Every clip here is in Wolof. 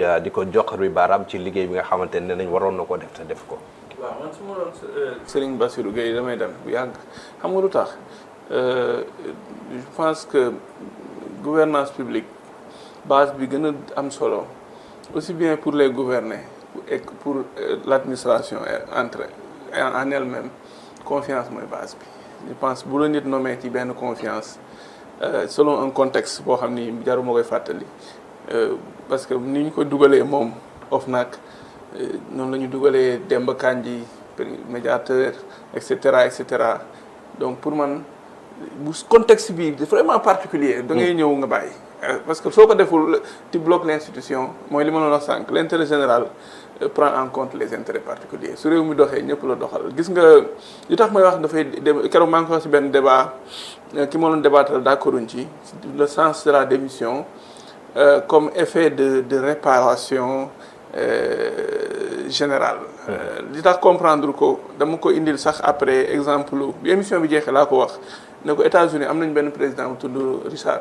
di ko jox ri baaraam ci liggéey bi nga xamante ne nañ waroon na ko def te def ko. waaw man su ma doon Serigne Bassirou Gueye damay dem bu yàgg xam nga lu tax je pense que gouvernance publique base bi gën a am solo aussi bien pour les gouvernés et pour l'administration entre en elle-même confiance mooy base bi. je pense bu la nit nommé ci benn confiance selon un contexte boo xam ni jaruma koy fàttali parce que ni ñu ko dugalee moom OFNAC noonu la ñu dugalee Demba Kandji médiateur et cetera et cetera donc pour man bu contexte bi vraiment particulier da ngay ñëw nga bàyyi parce que soo ko deful tu bloques l'institution mooy li ma doon wax sànq l'intérêt général prend en compte les intérêts particuliers su réew mi doxee ñëpp la doxal gis nga li tax may wax dafay keroog maa ngi ko wax ci benn débat ki ma doon débattre d'accorduñ ci le sens de la démission comme effet de réparation générale li tax comprendre ko dama ko indil sax après exemple bi émission bi jeexee laa ko wax ne ko États-Unis am nañ benn président bu tudd Richard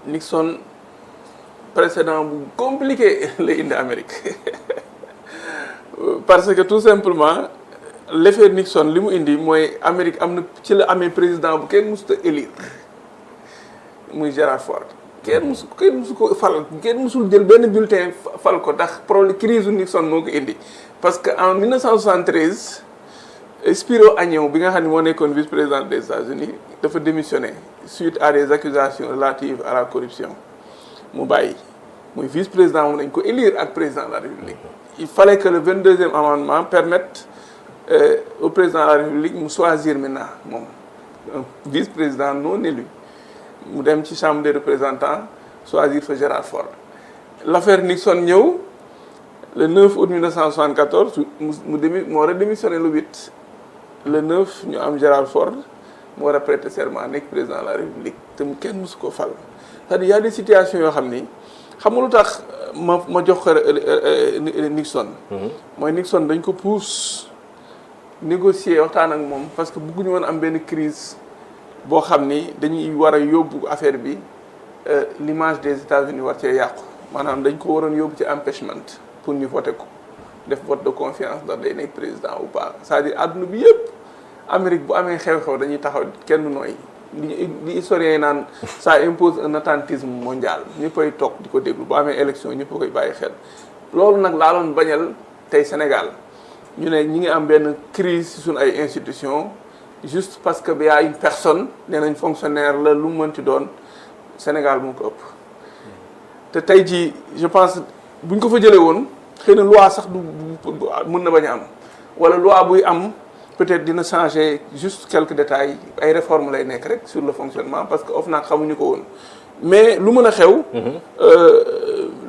Nixon précédent bu compliqué la indi Amérique parce que tout simplement l'effet Nixon li mu indi mooy Amérique am na ci la amee président bu kenn mësut a élire muy Gerald Ford kenn musu ko fal kenn musul jël benn bulletin fal ko ndax problème crise u Nixon moo ko indi parce que en 1973 Spiro Agnew bi nga xam ne moo nekkoon vice-président des États-Unis dafa démissionné suite à des accusations relatives à la corruption mu bàyyi muy vice-président moom nañ ko élire ak président de la République il fallait que le 22e amendement permette au président de la République mu choisir maintenant moom un vice-président non élu mu dem ci chambre des représentants choisir fa Gerald Ford l'affaire Nixon ñëw le 9 août 1974 mu war a démissionné le 8 le 9 ñu am Gerald Ford mu war a prêter serment nekk président de la République te mu kenn mësu ko fal c'est-à-dire y a des situations yoo xam ni xam nga lu tax ma jox ko Nixon mooy Nixon dañ ko pousse négocier waxtaan ak moom parce que bëgguñu woon am benn crise boo xam ni dañuy war a yóbbu affaire bi l'image des États-Unis war cee yàqu maanaam dañ ko waroon yóbbu ci empêchement pour ñu voter ko def vote de confiance ndax day nekk président ou pas c'est-à-dire adduna bi yëpp Amérique bu amee xew-xew dañuy taxaw kenn nooy li historien yi naan ça impose un attentisme mondial ñëppay toog di ko déglu bu amee élection ñëpp koy bàyyi xel loolu nag laa doon bañal tey Sénégal ñu ne ñi ngi am benn crise ci suñu ay institutions juste parce que y a une personne nee nañ fonctionnaire la lu mu mënti doon Sénégal moo ko ëpp te tey jii je pense buñ ko fa jëlee woon xëy na loi sax du mën na bañ a am wala loi buy am peut-être dina changer juste quelques détails ay réformes lay nekk rek sur le fonctionnement parce que OFNAC xamuñu ko woon mais lu mën a xew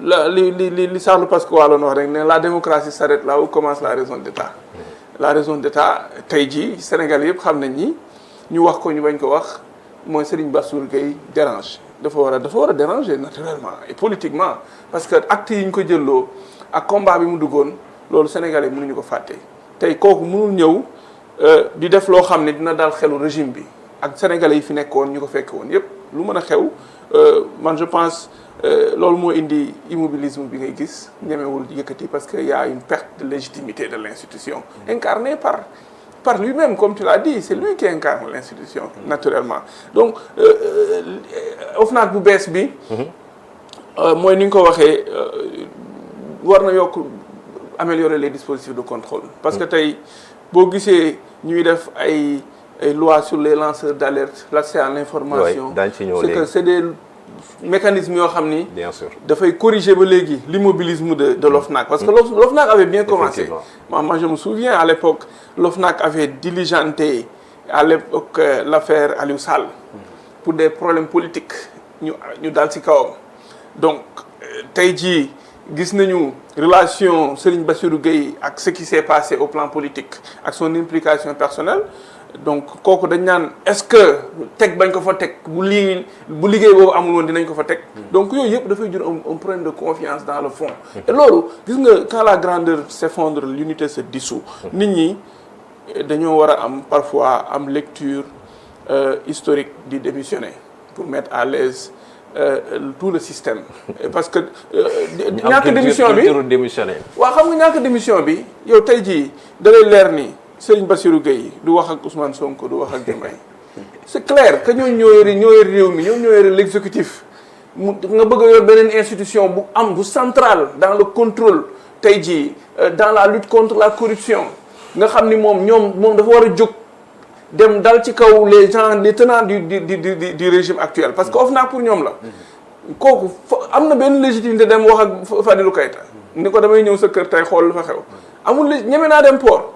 la li Charles Pasqua loon wax rek ne la démocratie s'arrête là où commence la raison d'État la raison d'État tey jii Sénégal yëpp xam nañ ni ñu wax ko ñu bañ ko wax mooy Serigne Bassirou Gueye dérange dafa war a déranger naturellement et politiquement parce que actes yi ñu ko jëlloo ak combat bi mu duggoon loolu Sénégalais mënuñu ko fàtte tey kooku mënul ñëw di def loo xam ne dina dal xelu régime bi ak Sénégalais yi fi nekkoon ñu ko fekk woon yëpp lu mën a xew man je pense loolu moo indi immobilisme bi ngay gis ñemewul yëkkati parce que y a une perte de légitimité de l'institution incarnée par lui-même comme tu l'as dit c'est lui qui incarne l'institution naturellement donc OFNAC bu bees bi mooy ni nga ko waxee war na yokk améliorer les dispositifs de contrôle parce que tey boo gisee ñuy def ay lois sur les lanceurs d'alerte l'accès à l'information c'est que c'est des mécanismes yoo xam ni bien sûr dafay corriger ba léegi l'immobilisme de l'OFNAC parce que l'OFNAC avait bien commencé moi je me souviens à l'époque l'OFNAC avait diligenté à l'époque l'affaire Aliou Sall pour des problèmes politiques ñu dal ci kawam donc tey jii gis nañu relation Serigne Bassirou Gueye ak ce qui s'est passé au plan politique ak son implication personnelle donc kooku dañ naan est-ce que teg bañ ko fa teg bu liggéey boobu amul woon dinañ ko fa teg donc yooyu yëpp dafay jur un problème de confiance dans le fond et loolu gis nga quand la grandeur s'effondre l'unité se dissout nit ñi dañoo war a am parfois am lecture historique di démissionner pour mettre à l'aise tout le système parce que ñàkk démission bi waaw xam nga ñàkk démission bi yow tey jii da lay leer ni Serigne Bassirou Gueye du wax ak Ousmane Sonko du wax ak Diomaye c'est clair que ñooñu ñoo yore réew mi ñoom ñoo yore l'exécutif nga bëgg a yor beneen institution bu centrale dans le contrôle tey jii dans la lutte contre la corruption nga xam ni moom dafa war a jóg dem dal ci kaw les tenants du régime actuel parce que OFNAC pour ñoom la kooku am na benn légitimité dem wax ak Fadilou Keita ni ko damay ñëw sa kër tey xool lu fa xew amul ñeme naa dem port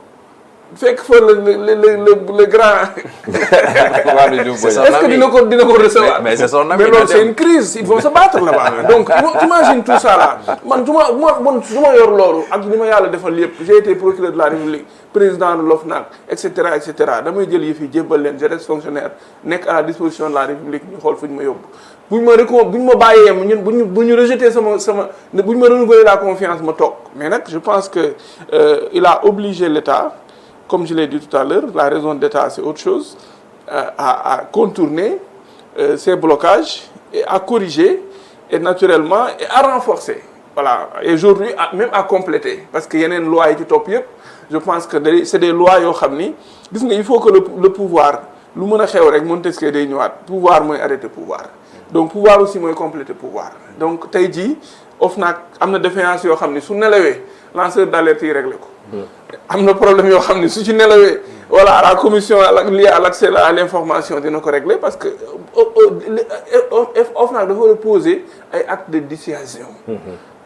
fekk fa le grand. est-ce que dina ko recevoir. mais c'est son ami. mais loolu c'est une crise ils vont se battre là-bas. donc imagine tout ça là man du ma yor loolu ak li ma yàlla defal yëpp j'ai été procureur de la République président de l'OFNAC et cetera damay jël yëf yi jébbal leen je reste fonctionnaire nekk à la disposition de la République ñu xool fu ñu ma yóbbu. bu ñu ma bàyyee ñun bu ñu rejeté bu ñu ma renouveler la confiance ma toog mais nag je pense que il a obligé l'État. Comme je l'ai dit tout à l'heure, la raison d'État, c'est autre chose, à contourner ces blocages et à corriger et naturellement et à renforcer. Voilà. Et aujourd'hui, même à compléter. Parce qu'il y a une loi qui est top. Je pense que c'est des lois il faut que le pouvoir, le pouvoir mooy arrêter pouvoir. Donc pouvoir aussi mooy compléter pouvoir. Donc tey jii OFNAC am na défaillance yoo xam ni su nelawee lanceur d'alerte yi réglé ko. am na problème yoo xam ne su ci nelawee voilà la commission liée à l'accès à l'information dina ko régler parce que OFNAC dafa poser ay actes de dissuasion.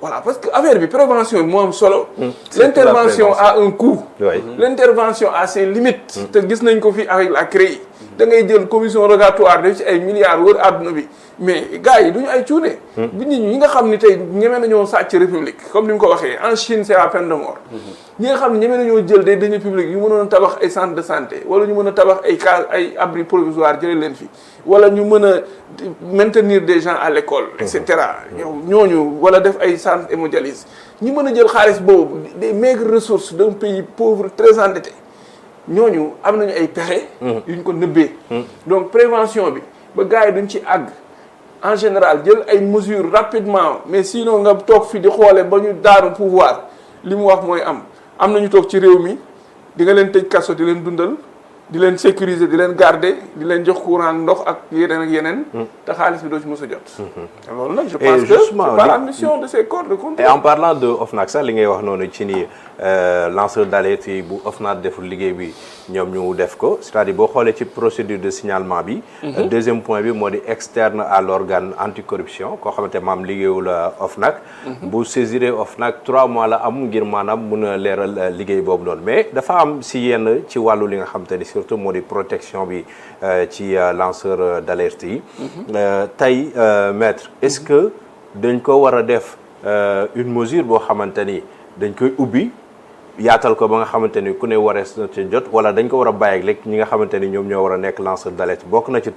Voilà parce que affaire bi prévention bi moo am solo. L'intervention a un coût. Oui. L'intervention a ses limites. te gis nañ ko fi avec la CREI. da ngay jël commission rogatoire def ci ay milliards wër àdduna bi mais gars yi duñu ay cuune. bi nit ñi nga xam ni tey ñeme nañoo sàcc république comme ni mu ko waxee en Chine c'est la peine de mort. ñi nga xam ne ñeme nañoo jël des deniers publics yu mënoon a tabax ay centres de santé wala ñu mën a tabax ay abris provisoires jëlee leen fi wala ñu mën a maintenir des gens à l'école et cetera ñooñu wala def ay centres hémodialyse ñi mën a jël xaalis boobu des maigres ressources d'un pays pauvre très endetté ñooñu am nañu ay pexe yu ñu ko nëbbee donc prévention bi ba gars yi duñ ci àgg en général jël ay mesures rapidement mais sinon nga toog fi di xoole ba ñu daanu pouvoir li mu wax mooy am nañu toog ci réew mi di nga leen tëj kaso di leen dundal di leen sécuriser di leen garder di leen jox courant ndox ak yeneen te xaalis bi doo ci mës a jot loolu nag je pense que c'est pas la mission de ces corps de contrôle. Et en parlant de OFNAC sax li ngay wax noonu ci ni lanceur d'alerte yi bu OFNAC deful liggéey bi ñoom ñu def ko c'est-à-dire boo xoolee ci procédure de signalement bi deuxième point bi moo di externe à l'organe anticorruption koo xamante maam liggéeyul OFNAC bu saisiré OFNAC 3 mois la am ngir maanaam mun a leeral liggéey boobu noonu mais dafa am si yenn ci wàllu li nga xamante ni surtout moo di protection bi ci lanceur d'alerte yi tey maître est-ce que dañ ko war a def une mesure boo xamante ni dañ koy ubbi yaatal ko ba nga xamante ni ku ne warees na ci jot wala dañ ko war a bàyyi rek ñi nga xamante ni ñoom ñoo war a nekk lanceur d'alerte bokk na ci